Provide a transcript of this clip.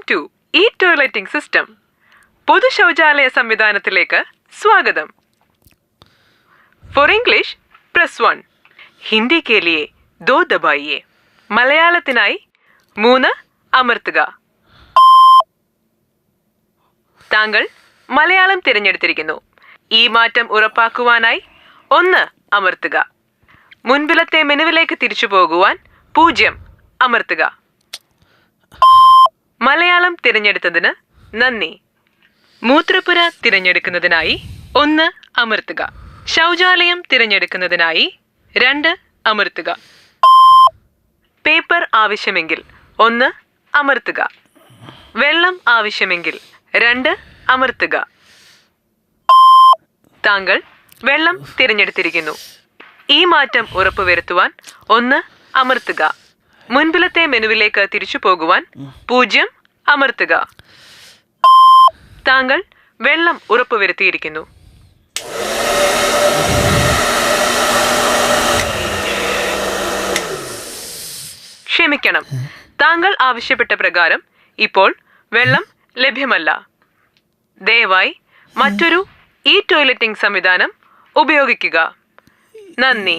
To E toileting system. പൊതു ശൗചാലയ സംവിധാനത്തിലേക്ക് സ്വാഗതം. For English press 1. ഹിന്ദി കെ ലിയെ 2 ദബായിയെ. മലയാളത്തിനായി 3 അമർത്തുക. താങ്കൾ മലയാളം തിരഞ്ഞെടുത്തിരിക്കുന്നു. ഈ മാറ്റം ഉറപ്പാക്കുവാനായി 1 അമർത്തുക. മുൻപിലത്തെ മെനുവിലേക്ക് തിരിച്ചു പോകുവാൻ 0 അമർത്തുക. മലയാളം തിരഞ്ഞെടുത്തതിന് നന്ദി. മൂത്രപ്പുര തിരഞ്ഞെടുക്കുന്നതിനായി 1 അമർത്തുക. ശൗചാലയം തിരഞ്ഞെടുക്കുന്നതിനായി 2 അമർത്തുക. പേപ്പർ ആവശ്യമെങ്കിൽ 1 അമർത്തുക. വെള്ളം ആവശ്യമെങ്കിൽ 2 അമർത്തുക. താങ്കൾ വെള്ളം തിരഞ്ഞെടുത്തിരിക്കുന്നു. ഈ മാറ്റം ഉറപ്പുവരുത്തുവാൻ 1 അമർത്തുക. മുൻപിലത്തെ മെനുവിലേക്ക് തിരിച്ചു പോകുവാൻ 0 അമർത്തുക. താങ്കൾ വെള്ളം ഉറപ്പുവരുത്തിയിരിക്കുന്നു. ക്ഷമിക്കണം, താങ്കൾ ആവശ്യപ്പെട്ട പ്രകാരം ഇപ്പോൾ വെള്ളം ലഭ്യമല്ല. ദയവായി മറ്റൊരു ഇ ടോയ്ലറ്റിംഗ് സംവിധാനം ഉപയോഗിക്കുക. നന്ദി.